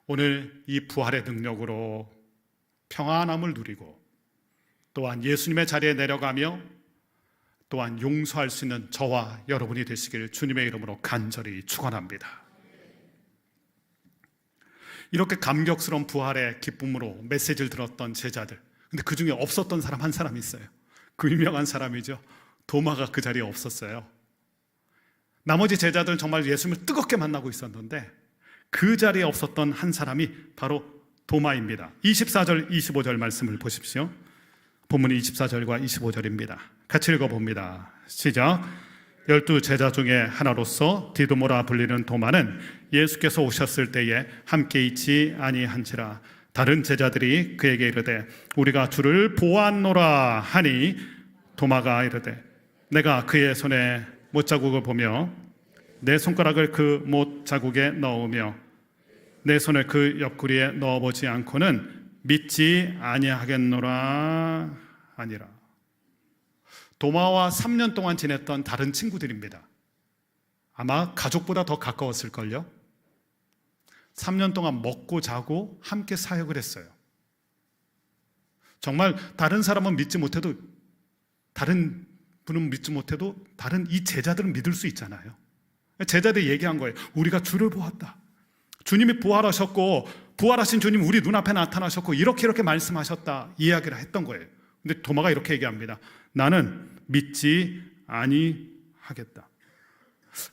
오늘 이 부활의 능력으로 평안함을 누리고 또한 예수님의 자리에 내려가며 또한 용서할 수 있는 저와 여러분이 되시기를 주님의 이름으로 간절히 축원합니다. 이렇게 감격스러운 부활의 기쁨으로 메시지를 들었던 제자들, 근데 그 중에 없었던 사람 한 사람이 있어요. 그 유명한 사람이죠. 도마가 그 자리에 없었어요. 나머지 제자들은 정말 예수님을 뜨겁게 만나고 있었는데 그 자리에 없었던 한 사람이 바로 도마입니다. 24절, 25절 말씀을 보십시오. 본문이 24절과 25절입니다. 같이 읽어봅니다. 시작. 12 제자 중에 하나로서 디두모라 불리는 도마는 예수께서 오셨을 때에 함께 있지 아니한지라. 다른 제자들이 그에게 이르되 우리가 주를 보았노라 하니 도마가 이르되 내가 그의 손에 못자국을 보며 내 손가락을 그 못자국에 넣으며 내 손을 그 옆구리에 넣어보지 않고는 믿지 아니하겠노라 아니라. 도마와 3년 동안 지냈던 다른 친구들입니다. 아마 가족보다 더 가까웠을걸요. 3년 동안 먹고 자고 함께 사역을 했어요. 정말 다른 사람은 믿지 못해도, 다른 분은 믿지 못해도 다른 이 제자들은 믿을 수 있잖아요. 제자들이 얘기한 거예요. 우리가 주를 보았다. 주님이 부활하셨고 부활하신 주님 우리 눈앞에 나타나셨고 이렇게 말씀하셨다, 이야기를 했던 거예요. 근데 도마가 이렇게 얘기합니다. 나는 믿지 아니하겠다.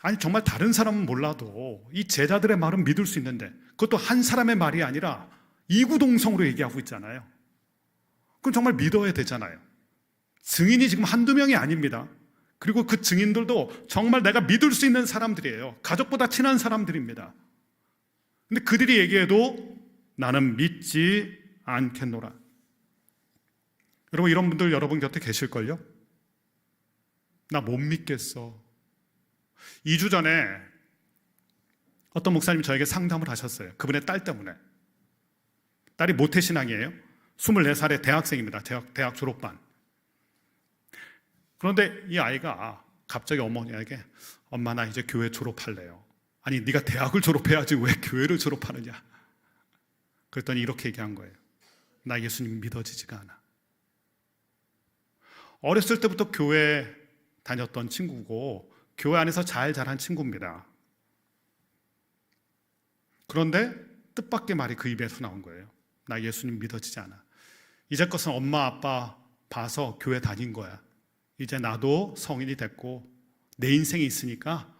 아니 정말 다른 사람은 몰라도 이 제자들의 말은 믿을 수 있는데 그것도 한 사람의 말이 아니라 이구동성으로 얘기하고 있잖아요. 그럼 정말 믿어야 되잖아요. 증인이 지금 한두 명이 아닙니다. 그리고 그 증인들도 정말 내가 믿을 수 있는 사람들이에요. 가족보다 친한 사람들입니다. 근데 그들이 얘기해도 나는 믿지 않겠노라. 여러분, 이런 분들 여러분 곁에 계실걸요? 나 못 믿겠어. 2주 전에 어떤 목사님이 저에게 상담을 하셨어요. 그분의 딸 때문에. 딸이 모태신앙이에요. 24살의 대학생입니다. 대학 졸업반. 그런데 이 아이가 갑자기 어머니에게 엄마 나 이제 교회 졸업할래요. 아니 네가 대학을 졸업해야지 왜 교회를 졸업하느냐. 그랬더니 이렇게 얘기한 거예요. 나 예수님 믿어지지가 않아. 어렸을 때부터 교회 다녔던 친구고 교회 안에서 잘 자란 친구입니다. 그런데 뜻밖의 말이 그 입에서 나온 거예요. 나 예수님 믿어지지 않아. 이제 것은 엄마 아빠 봐서 교회 다닌 거야. 이제 나도 성인이 됐고 내 인생이 있으니까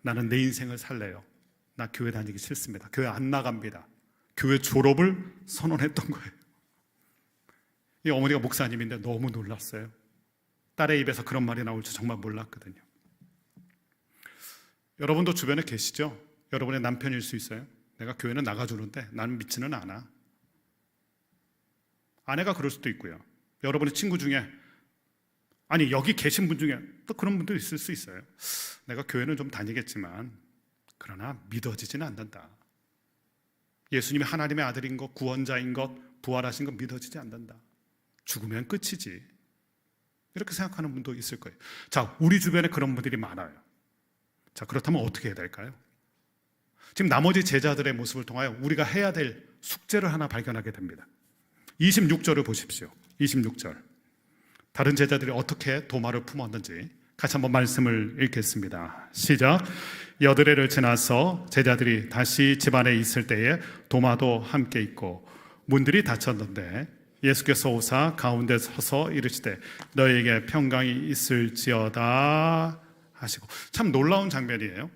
나는 내 인생을 살래요. 나 교회 다니기 싫습니다. 교회 안 나갑니다. 교회 졸업을 선언했던 거예요. 이 어머니가 목사님인데 너무 놀랐어요. 딸의 입에서 그런 말이 나올 줄 정말 몰랐거든요. 여러분도 주변에 계시죠? 여러분의 남편일 수 있어요. 내가 교회는 나가주는데 나는 믿지는 않아. 아내가 그럴 수도 있고요. 여러분의 친구 중에, 아니 여기 계신 분 중에 또 그런 분도 있을 수 있어요. 내가 교회는 좀 다니겠지만 그러나 믿어지지는 않는다. 예수님이 하나님의 아들인 것, 구원자인 것, 부활하신 것 믿어지지 않는다. 죽으면 끝이지. 이렇게 생각하는 분도 있을 거예요. 자, 우리 주변에 그런 분들이 많아요. 자, 그렇다면 어떻게 해야 될까요? 지금 나머지 제자들의 모습을 통하여 우리가 해야 될 숙제를 하나 발견하게 됩니다. 26절을 보십시오. 26절. 다른 제자들이 어떻게 도마를 품었는지 같이 한번 말씀을 읽겠습니다. 시작. 여드레를 지나서 제자들이 다시 집 안에 있을 때에 도마도 함께 있고 문들이 닫혔는데 예수께서 오사 가운데 서서 이르시되 너희에게 평강이 있을지어다 하시고. 참 놀라운 장면이에요.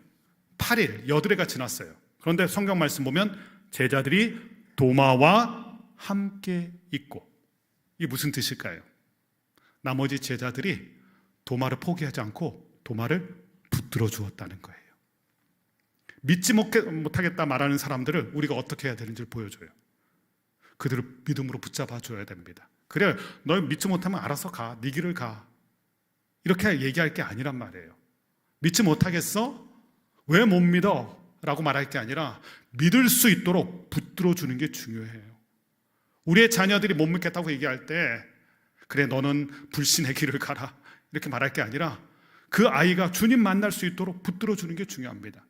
8일 여드레가 지났어요. 그런데 성경 말씀 보면 제자들이 도마와 함께 있고, 이게 무슨 뜻일까요? 나머지 제자들이 도마를 포기하지 않고 도마를 붙들어 주었다는 거예요. 믿지 못하겠다 말하는 사람들을 우리가 어떻게 해야 되는지를 보여줘요. 그들을 믿음으로 붙잡아 줘야 됩니다. 그래, 너 믿지 못하면 알아서 가, 네 길을 가, 이렇게 얘기할 게 아니란 말이에요. 믿지 못하겠어? 왜 못 믿어? 라고 말할 게 아니라 믿을 수 있도록 붙들어 주는 게 중요해요. 우리의 자녀들이 못 믿겠다고 얘기할 때 그래, 너는 불신의 길을 가라, 이렇게 말할 게 아니라 그 아이가 주님 만날 수 있도록 붙들어 주는 게 중요합니다.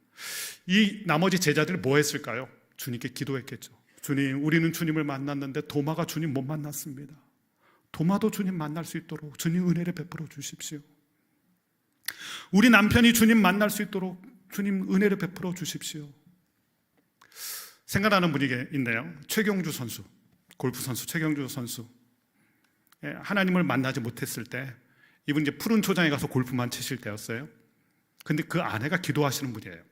이 나머지 제자들이 뭐 했을까요? 주님께 기도했겠죠. 주님, 우리는 주님을 만났는데 도마가 주님 못 만났습니다. 도마도 주님 만날 수 있도록 주님 은혜를 베풀어 주십시오. 우리 남편이 주님 만날 수 있도록 주님 은혜를 베풀어 주십시오. 생각나는 분이 있네요. 최경주 선수, 골프 선수 최경주 선수. 하나님을 만나지 못했을 때 이분 이제 푸른 초장에 가서 골프만 치실 때였어요. 근데 그 아내가 기도하시는 분이에요.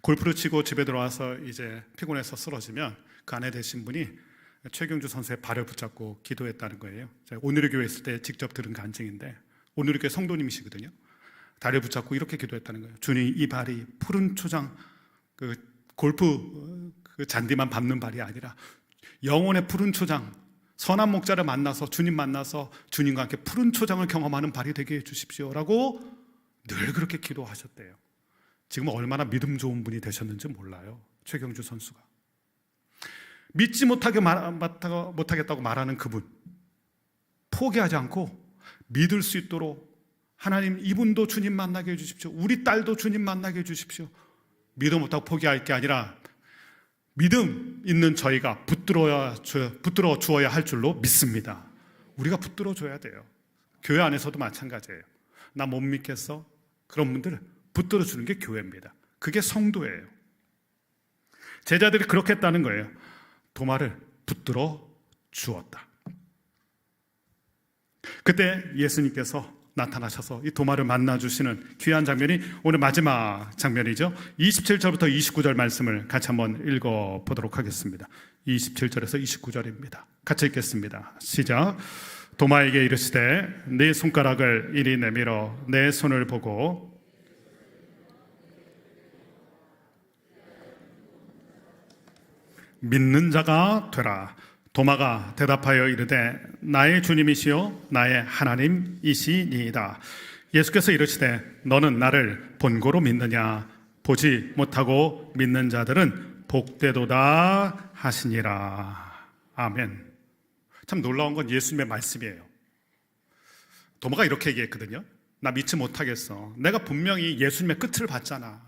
골프를 치고 집에 들어와서 이제 피곤해서 쓰러지면 그 아내 되신 분이 최경주 선수의 발을 붙잡고 기도했다는 거예요. 제가 오늘의 교회 있을 때 직접 들은 간증인데, 오늘의 교회 성도님이시거든요. 다리를 붙잡고 이렇게 기도했다는 거예요. 주님, 이 발이 푸른 초장, 그 골프 그 잔디만 밟는 발이 아니라 영혼의 푸른 초장, 선한 목자를 만나서 주님 만나서 주님과 함께 푸른 초장을 경험하는 발이 되게 해주십시오라고 늘 그렇게 기도하셨대요. 지금 얼마나 믿음 좋은 분이 되셨는지 몰라요. 최경주 선수가 믿지 못하겠다고 말하는 그분, 포기하지 않고 믿을 수 있도록 하나님, 이분도 주님 만나게 해주십시오, 우리 딸도 주님 만나게 해주십시오. 믿어 못하고 포기할 게 아니라 믿음 있는 저희가 붙들어 주어야 할 줄로 믿습니다. 우리가 붙들어 줘야 돼요. 교회 안에서도 마찬가지예요. 나 못 믿겠어? 그런 분들 붙들어 주는 게 교회입니다. 그게 성도예요. 제자들이 그렇게 했다는 거예요. 도마를 붙들어 주었다. 그때 예수님께서 나타나셔서 이 도마를 만나주시는 귀한 장면이 오늘 마지막 장면이죠. 27절부터 29절 말씀을 같이 한번 읽어보도록 하겠습니다. 27절에서 29절입니다. 같이 읽겠습니다. 시작. 도마에게 이르시되 네 손가락을 이리 내밀어 내 손을 보고 믿는 자가 되라. 도마가 대답하여 이르되 나의 주님이시요 나의 하나님이시니이다. 예수께서 이르시되 너는 나를 본고로 믿느냐? 보지 못하고 믿는 자들은 복되도다 하시니라. 아멘. 참 놀라운 건 예수님의 말씀이에요. 도마가 이렇게 얘기했거든요. 나 믿지 못하겠어. 내가 분명히 예수님의 끝을 봤잖아.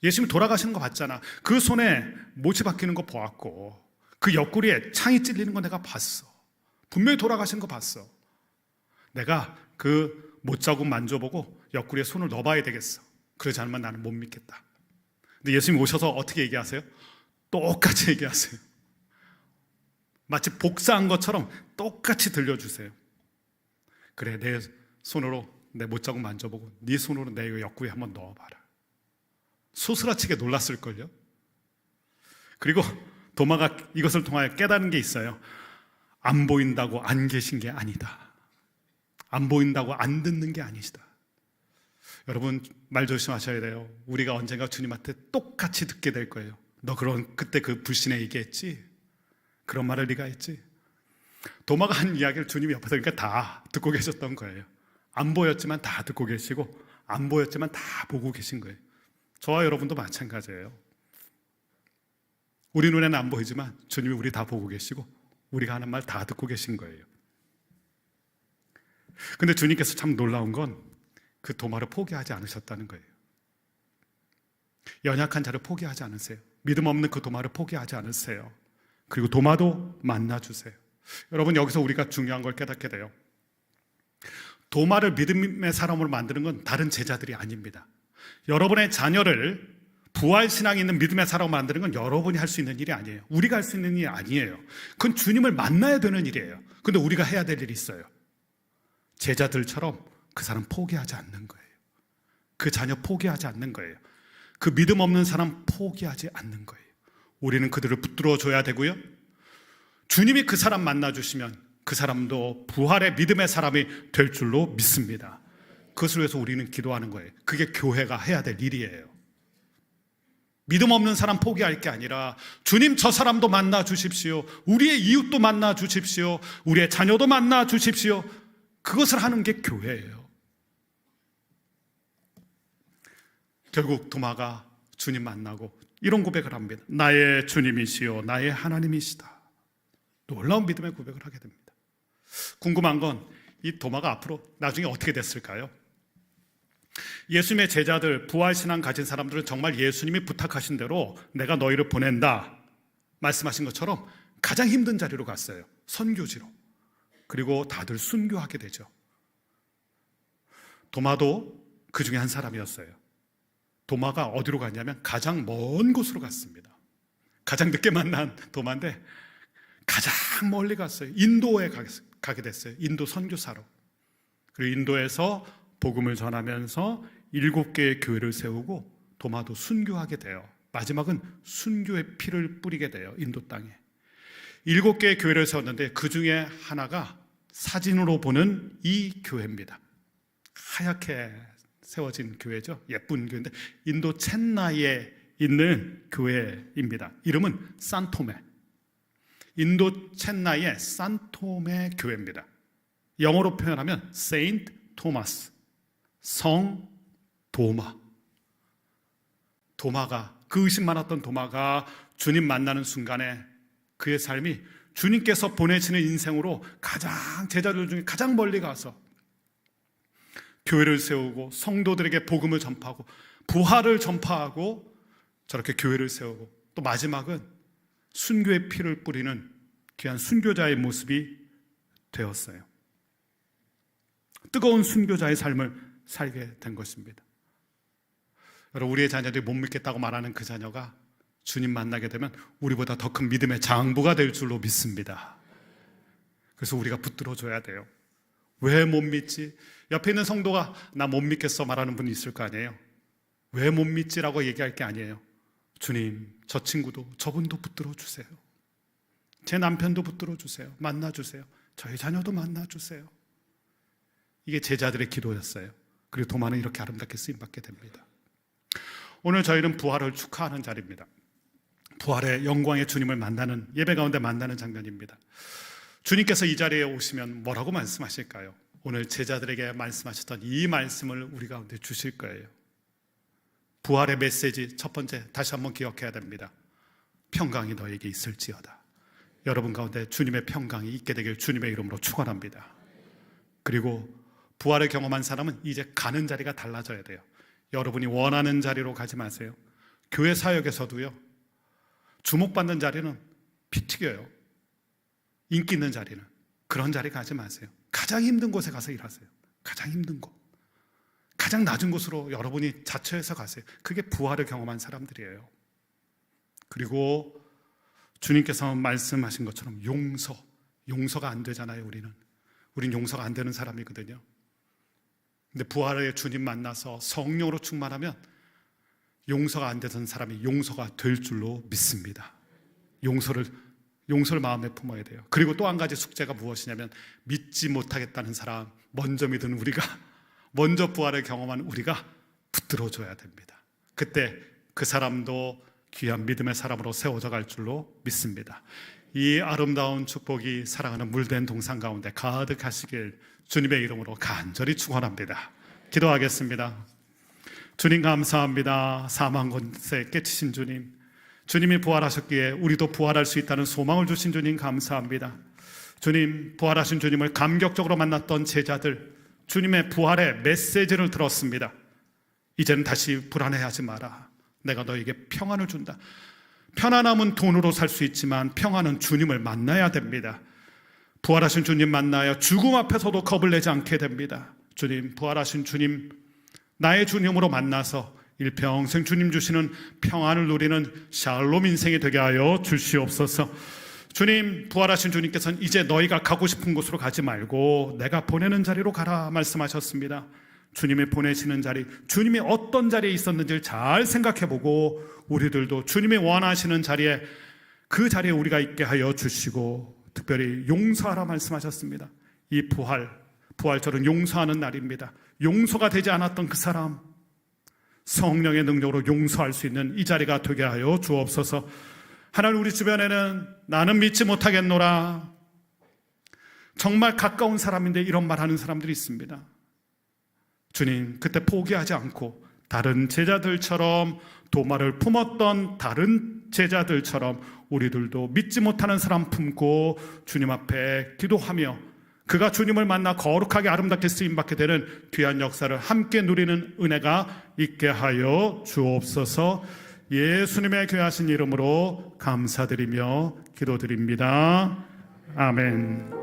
예수님이 돌아가시는 거 봤잖아. 그 손에 못이 박히는 거 보았고 그 옆구리에 창이 찔리는 거 내가 봤어. 분명히 돌아가시는 거 봤어. 내가 그 못자국 만져보고 옆구리에 손을 넣어봐야 되겠어. 그러지 않으면 나는 못 믿겠다. 근데 예수님이 오셔서 어떻게 얘기하세요? 똑같이 얘기하세요. 마치 복사한 것처럼 똑같이 들려주세요. 그래, 내 손으로 내 못자국 만져보고 네 손으로 내 옆구리에 한번 넣어봐라. 소스라치게 놀랐을걸요. 그리고 도마가 이것을 통하여 깨달은 게 있어요. 안 보인다고 안 계신 게 아니다. 안 보인다고 안 듣는 게 아니시다. 여러분, 말 조심하셔야 돼요. 우리가 언젠가 주님한테 똑같이 듣게 될 거예요. 너 그때 그 불신에 얘기했지? 그런 말을 네가 했지? 도마가 한 이야기를 주님이 옆에서 그러니까 다 듣고 계셨던 거예요. 안 보였지만 다 듣고 계시고 안 보였지만 다 보고 계신 거예요. 저와 여러분도 마찬가지예요. 우리 눈에는 안 보이지만 주님이 우리 다 보고 계시고 우리가 하는 말 다 듣고 계신 거예요. 근데 주님께서 참 놀라운 건 그 도마를 포기하지 않으셨다는 거예요. 연약한 자를 포기하지 않으세요. 믿음 없는 그 도마를 포기하지 않으세요. 그리고 도마도 만나주세요. 여러분, 여기서 우리가 중요한 걸 깨닫게 돼요. 도마를 믿음의 사람으로 만드는 건 다른 제자들이 아닙니다. 여러분의 자녀를 부활신앙이 있는 믿음의 사람으로 만드는 건 여러분이 할 수 있는 일이 아니에요. 우리가 할 수 있는 일이 아니에요. 그건 주님을 만나야 되는 일이에요. 근데 우리가 해야 될 일이 있어요. 제자들처럼 그 사람 포기하지 않는 거예요. 그 자녀 포기하지 않는 거예요. 그 믿음 없는 사람 포기하지 않는 거예요. 우리는 그들을 붙들어 줘야 되고요. 주님이 그 사람 만나주시면 그 사람도 부활의 믿음의 사람이 될 줄로 믿습니다. 그것을 위해서 우리는 기도하는 거예요. 그게 교회가 해야 될 일이에요. 믿음 없는 사람 포기할 게 아니라 주님, 저 사람도 만나 주십시오. 우리의 이웃도 만나 주십시오. 우리의 자녀도 만나 주십시오. 그것을 하는 게 교회예요. 결국 도마가 주님 만나고 이런 고백을 합니다. 나의 주님이시요 나의 하나님이시다. 놀라운 믿음의 고백을 하게 됩니다. 궁금한 건 이 도마가 앞으로 나중에 어떻게 됐을까요? 예수님의 제자들, 부활신앙 가진 사람들은 정말 예수님이 부탁하신 대로 내가 너희를 보낸다 말씀하신 것처럼 가장 힘든 자리로 갔어요. 선교지로. 그리고 다들 순교하게 되죠. 도마도 그 중에 한 사람이었어요. 도마가 어디로 갔냐면 가장 먼 곳으로 갔습니다. 가장 늦게 만난 도마인데 가장 멀리 갔어요. 인도에 가게 됐어요. 인도 선교사로. 그리고 인도에서 복음을 전하면서 7개의 교회를 세우고 도마도 순교하게 돼요. 마지막은 순교의 피를 뿌리게 돼요. 인도 땅에 7개의 교회를 세웠는데 그 중에 하나가 사진으로 보는 이 교회입니다. 하얗게 세워진 교회죠. 예쁜 교회인데 인도 첸나이에 있는 교회입니다. 이름은 산토메. 인도 첸나이의 산토메 교회입니다. 영어로 표현하면 세인트 토마스, 성 도마. 도마가, 그 의심 많았던 도마가 주님 만나는 순간에 그의 삶이 주님께서 보내시는 인생으로 가장, 제자들 중에 가장 멀리 가서 교회를 세우고 성도들에게 복음을 전파하고 부활을 전파하고 저렇게 교회를 세우고 또 마지막은 순교의 피를 뿌리는 귀한 순교자의 모습이 되었어요. 뜨거운 순교자의 삶을 살게 된 것입니다. 여러분, 우리의 자녀들이 못 믿겠다고 말하는 그 자녀가 주님 만나게 되면 우리보다 더 큰 믿음의 장부가 될 줄로 믿습니다. 그래서 우리가 붙들어줘야 돼요. 왜 못 믿지? 옆에 있는 성도가 나 못 믿겠어 말하는 분이 있을 거 아니에요. 왜 못 믿지라고 얘기할 게 아니에요. 주님, 저 친구도 저분도 붙들어 주세요. 제 남편도 붙들어 주세요. 만나 주세요. 저희 자녀도 만나 주세요. 이게 제자들의 기도였어요. 그리고 도마는 이렇게 아름답게 쓰임받게 됩니다. 오늘 저희는 부활을 축하하는 자리입니다. 부활의 영광의 주님을 만나는, 예배 가운데 만나는 장면입니다. 주님께서 이 자리에 오시면 뭐라고 말씀하실까요? 오늘 제자들에게 말씀하셨던 이 말씀을 우리 가운데 주실 거예요. 부활의 메시지 첫 번째, 다시 한번 기억해야 됩니다. 평강이 너에게 있을지어다. 여러분 가운데 주님의 평강이 있게 되길 주님의 이름으로 축원합니다. 그리고 부활을 경험한 사람은 이제 가는 자리가 달라져야 돼요. 여러분이 원하는 자리로 가지 마세요. 교회 사역에서도요, 주목받는 자리는 피 튀겨요. 인기 있는 자리는. 그런 자리 가지 마세요. 가장 힘든 곳에 가서 일하세요. 가장 힘든 곳, 가장 낮은 곳으로 여러분이 자처해서 가세요. 그게 부활을 경험한 사람들이에요. 그리고 주님께서 말씀하신 것처럼 용서가 안 되잖아요. 우린 용서가 안 되는 사람이거든요. 근데 부활의 주님 만나서 성령으로 충만하면 용서가 안 되던 사람이 용서가 될 줄로 믿습니다. 용서를 마음에 품어야 돼요. 그리고 또 한 가지 숙제가 무엇이냐면, 믿지 못하겠다는 사람, 먼저 믿은 우리가, 먼저 부활을 경험한 우리가 붙들어줘야 됩니다. 그때 그 사람도 귀한 믿음의 사람으로 세워져 갈 줄로 믿습니다. 이 아름다운 축복이 사랑하는 물된 동산 가운데 가득하시길 주님의 이름으로 간절히 축원합니다. 기도하겠습니다. 주님 감사합니다. 사망 권세 깨치신 주님, 주님이 부활하셨기에 우리도 부활할 수 있다는 소망을 주신 주님 감사합니다. 주님, 부활하신 주님을 감격적으로 만났던 제자들, 주님의 부활의 메시지를 들었습니다. 이제는 다시 불안해하지 마라. 내가 너에게 평안을 준다. 편안함은 돈으로 살 수 있지만 평안은 주님을 만나야 됩니다. 부활하신 주님 만나야 죽음 앞에서도 겁을 내지 않게 됩니다. 주님, 부활하신 주님, 나의 주님으로 만나서 일평생 주님 주시는 평안을 누리는 샬롬 인생이 되게 하여 주시옵소서. 주님, 부활하신 주님께서는 이제 너희가 가고 싶은 곳으로 가지 말고 내가 보내는 자리로 가라 말씀하셨습니다. 주님이 보내시는 자리, 주님이 어떤 자리에 있었는지를 잘 생각해보고 우리들도 주님이 원하시는 자리에, 그 자리에 우리가 있게 하여 주시고 특별히 용서하라 말씀하셨습니다. 이 부활절은 용서하는 날입니다. 용서가 되지 않았던 그 사람, 성령의 능력으로 용서할 수 있는 이 자리가 되게 하여 주옵소서. 하나님, 우리 주변에는 나는 믿지 못하겠노라, 정말 가까운 사람인데 이런 말하는 사람들이 있습니다. 주님, 그때 포기하지 않고 다른 제자들처럼, 도마를 품었던 다른 제자들처럼 우리들도 믿지 못하는 사람 품고 주님 앞에 기도하며 그가 주님을 만나 거룩하게 아름답게 쓰임받게 되는 귀한 역사를 함께 누리는 은혜가 있게 하여 주옵소서. 예수님의 귀하신 이름으로 감사드리며 기도드립니다. 아멘.